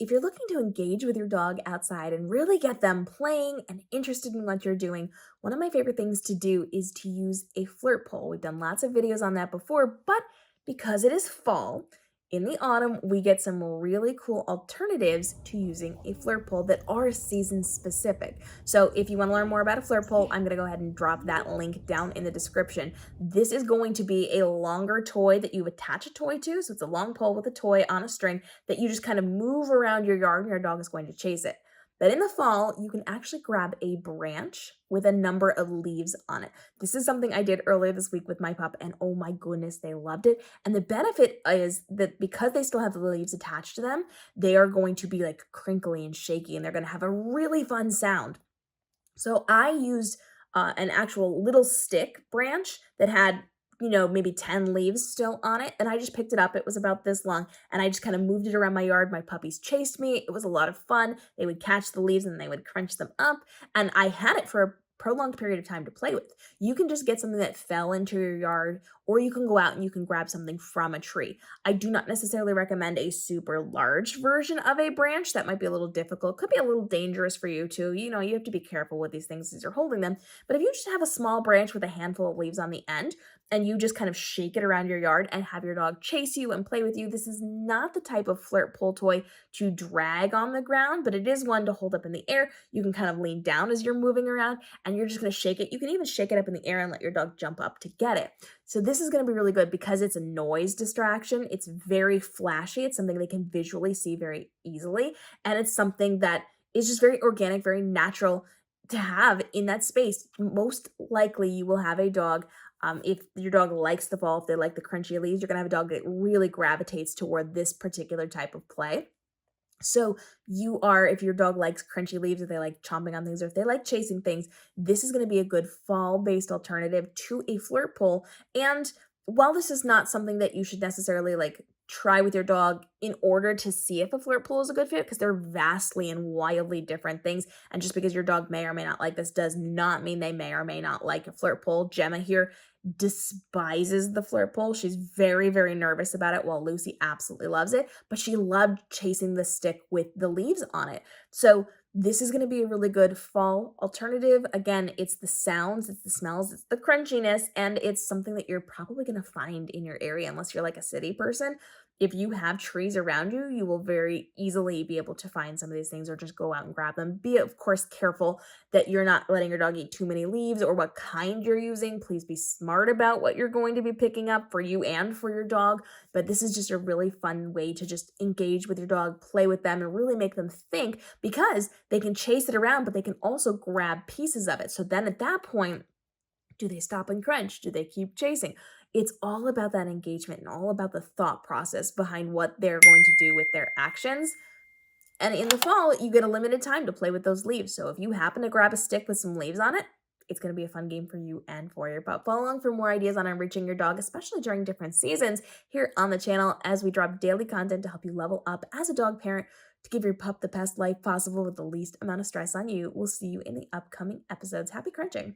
if you're looking to engage with your dog outside and really get them playing and interested in what you're doing, one of my favorite things to do is to use a flirt pole. We've done lots of videos on that before, but because it is fall, in the autumn, we get some really cool alternatives to using a flirt pole that are season specific. So if you want to learn more about a flirt pole, I'm going to go ahead and drop that link down in the description. This is going to be a longer toy that you attach a toy to. So it's a long pole with a toy on a string that you just kind of move around your yard and your dog is going to chase it. But in the fall, you can actually grab a branch with a number of leaves on it. This is something I did earlier this week with my pup, and oh my goodness, they loved it. And the benefit is that because they still have the leaves attached to them, they are going to be like crinkly and shaky, and they're going to have a really fun sound. So I used an actual little stick branch that had, maybe 10 leaves still on it. And I just picked it up. It was about this long. And I just kind of moved it around my yard. My puppies chased me. It was a lot of fun. They would catch the leaves and they would crunch them up. And I had it for a prolonged period of time to play with. You can just get something that fell into your yard, or you can go out and you can grab something from a tree. I do not necessarily recommend a super large version of a branch. That might be a little difficult. Could be a little dangerous for you too. You have to be careful with these things as you're holding them. But if you just have a small branch with a handful of leaves on the end, and you just kind of shake it around your yard and have your dog chase you and play with you, this is not the type of flirt pull toy to drag on the ground, but it is one to hold up in the air. You can kind of lean down as you're moving around and you're just going to shake it. You can even shake it up in the air and let your dog jump up to get it. So this is going to be really good because it's a noise distraction. It's very flashy. It's something they can visually see very easily. And it's something that is just very organic, very natural to have in that space. Most likely you will have a dog, if your dog likes the fall, if they like the crunchy leaves, you're going to have a dog that really gravitates toward this particular type of play. So if your dog likes crunchy leaves, if they like chomping on things, or if they like chasing things, this is going to be a good fall-based alternative to a flirt pole. And while this is not something that you should necessarily like try with your dog in order to see if a flirt pole is a good fit, because they're vastly and wildly different things. And just because your dog may or may not like this does not mean they may or may not like a flirt pole. Gemma here despises the flirt pole. She's very, very nervous about it, while Lucy absolutely loves it, but she loved chasing the stick with the leaves on it. So this is going to be a really good fall alternative. Again, it's the sounds, it's the smells, it's the crunchiness, and it's something that you're probably going to find in your area unless you're like a city person. If you have trees around you, you will very easily be able to find some of these things or just go out and grab them. Be, of course, careful that you're not letting your dog eat too many leaves or what kind you're using. Please be smart about what you're going to be picking up for you and for your dog. But this is just a really fun way to just engage with your dog, play with them, and really make them think, because they can chase it around, but they can also grab pieces of it. So then at that point, do they stop and crunch? Do they keep chasing? It's all about that engagement and all about the thought process behind what they're going to do with their actions. And in the fall, you get a limited time to play with those leaves. So if you happen to grab a stick with some leaves on it, it's going to be a fun game for you and for your pup. Follow along for more ideas on enriching your dog, especially during different seasons here on the channel, as we drop daily content to help you level up as a dog parent to give your pup the best life possible with the least amount of stress on you. We'll see you in the upcoming episodes. Happy crunching.